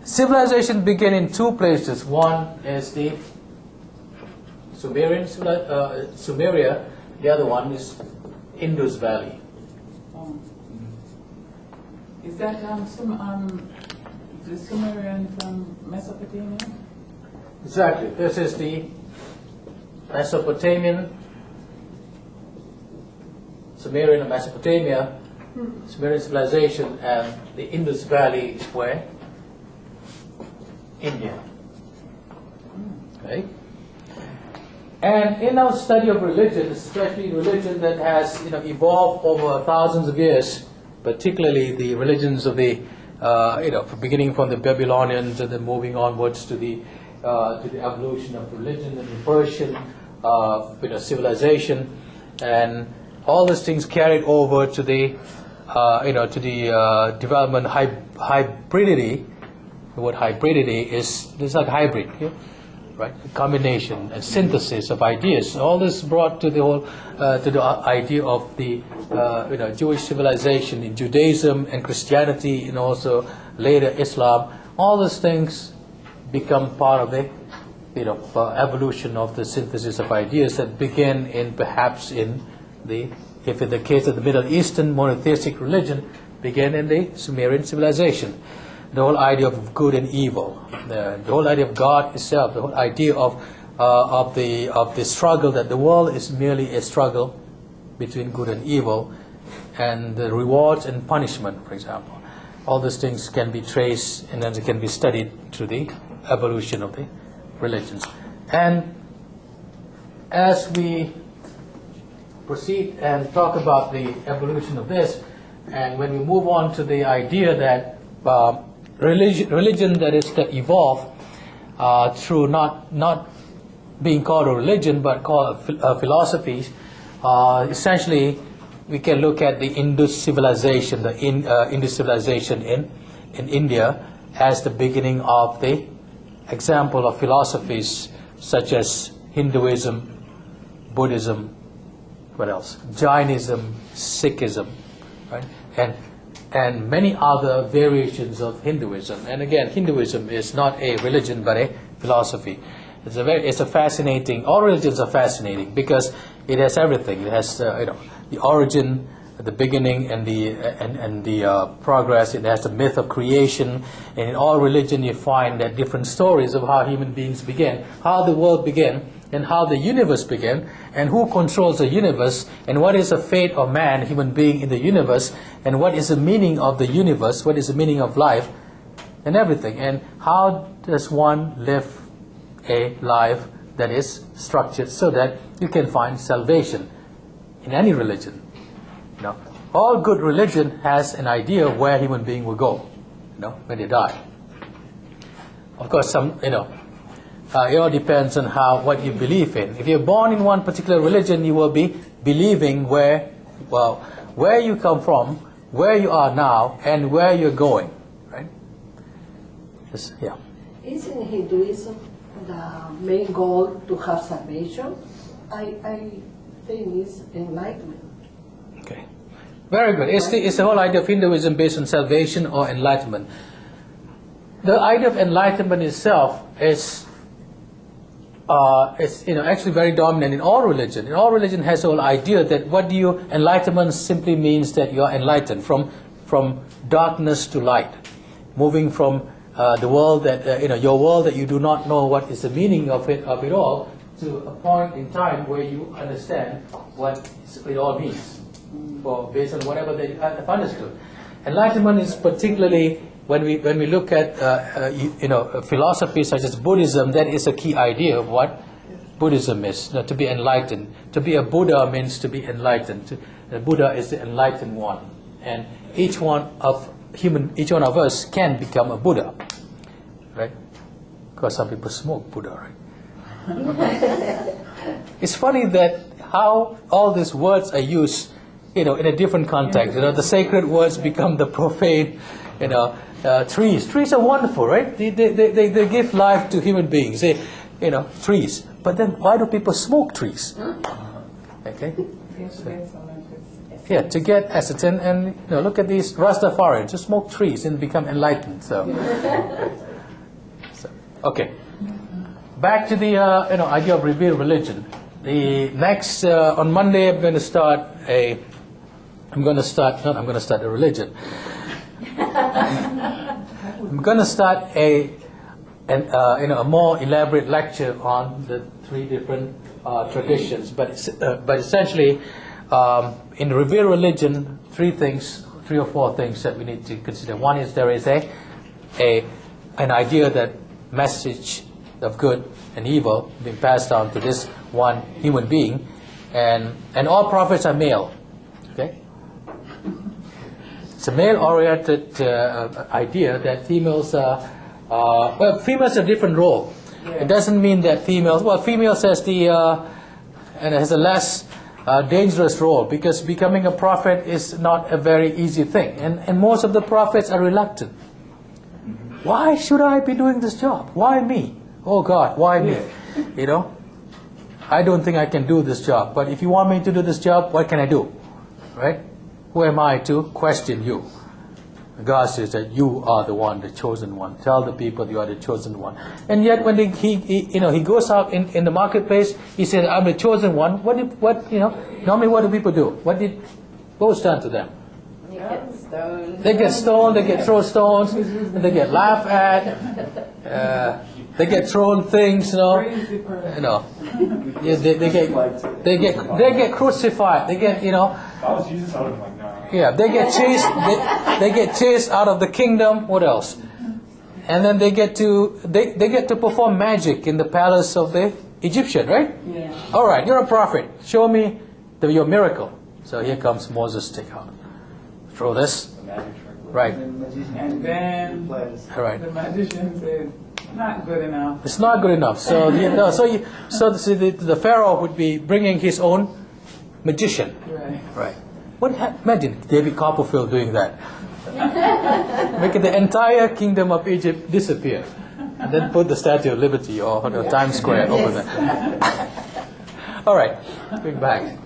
civilization began in two places. One is the Sumeria. The other one is Indus Valley. Is that the Sumerian from Mesopotamia? Exactly. This is the Mesopotamian, Sumerian and Mesopotamia, Sumerian civilization, and the Indus Valley is where? India. Okay. And in our study of religion, especially religion that has evolved over thousands of years, particularly the religions of the beginning from the Babylonians and then moving onwards to the evolution of religion and the Persian civilization, and all these things carried over to the development hybridity. The word hybridity is like hybrid, right? A combination, a synthesis of ideas. All this brought to the whole to the idea of the Jewish civilization in Judaism and Christianity, and also later Islam. All these things become part of the evolution of the synthesis of ideas that began in perhaps in the case of the Middle Eastern monotheistic religion, began in the Sumerian civilization. The whole idea of good and evil, the whole idea of God itself, the whole idea of the struggle, that the world is merely a struggle between good and evil, and the rewards and punishment, for example. All these things can be traced and then they can be studied through the evolution of the religions. And as we proceed and talk about the evolution of this, and when we move on to the idea that religion that is to evolve through not being called a religion but called philosophies, essentially we can look at the Indus civilization, the Indus civilization in India, as the beginning of the example of philosophies such as Hinduism, Buddhism, what else? Jainism, Sikhism, right? And many other variations of Hinduism. And again, Hinduism is not a religion but a philosophy. It's a fascinating. All religions are fascinating because it has everything. It has the origin, the beginning, and the progress. It has the myth of creation. And in all religion, you find that different stories of how human beings began, how the world began, and how the universe began, and who controls the universe, and what is the fate of man, human being, in the universe, and what is the meaning of the universe, what is the meaning of life, and everything. And how does one live a life that is structured so that you can find salvation in any religion. All good religion has an idea of where human being will go, when they die. Of course, it all depends on what you believe in. If you're born in one particular religion, you will be believing where you come from, where you are now, and where you're going, right? Yeah. Isn't Hinduism the main goal to have salvation? I think it's enlightenment. Okay. Very good. It's the whole idea of Hinduism based on salvation or enlightenment. The idea of enlightenment itself is actually very dominant in all religion. In all religion has the whole idea that enlightenment simply means that you are enlightened from darkness to light, moving from the world that your world that you do not know what is the meaning of it all, to a point in time where you understand what it all means, based on whatever they have understood. Enlightenment is particularly when we look at philosophy such as Buddhism. That is a key idea of what Buddhism is. To be enlightened. To be a Buddha means to be enlightened. The Buddha is the enlightened one, and each one of us can become a Buddha, right? Because some people smoke Buddha, right? It's funny that how all these words are used, in a different context. The sacred words become the profane. Trees are wonderful, right? They give life to human beings. Trees. But then why do people smoke trees? Okay. Yeah, to get ascertained, and look at these Rastafarians, just smoke trees and become enlightened. So, okay. Back to the idea of revealed religion. The next on Monday, I'm going to start a religion. I'm going to start a more elaborate lecture on the three different traditions. But essentially, in the revealed religion, three or four things that we need to consider. One is there is an idea that message of good and evil being passed down to this one human being, and all prophets are male. Okay, it's a male-oriented idea that females females have a different role. It doesn't mean that females has has a less dangerous role, because becoming a prophet is not a very easy thing, and most of the prophets are reluctant. Why should I be doing this job? Why me? Oh God, why me? I don't think I can do this job. But if you want me to do this job, what can I do? Right? Who am I to question you? God says that you are the one, the chosen one. Tell the people you are the chosen one. And yet, when he goes out in the marketplace, he says, "I'm the chosen one." Normally, what do people do? What was done to them? They get stoned. They get thrown stones. And they get laughed at. They get thrown things. Yeah, they get crucified. They get Yeah, they get chased. They get chased out of the kingdom. What else? And then they get to perform magic in the palace of the Egyptian, right? Yeah. All right, you're a prophet. Show me your miracle. So here comes Moses. Take out. Throw this. Right. And then the magician said, "Not good enough." It's not good enough. So the Pharaoh would be bringing his own magician. Right. Imagine David Copperfield doing that. Making the entire kingdom of Egypt disappear, and then put the Statue of Liberty or the Times Square over there. All right, bring back.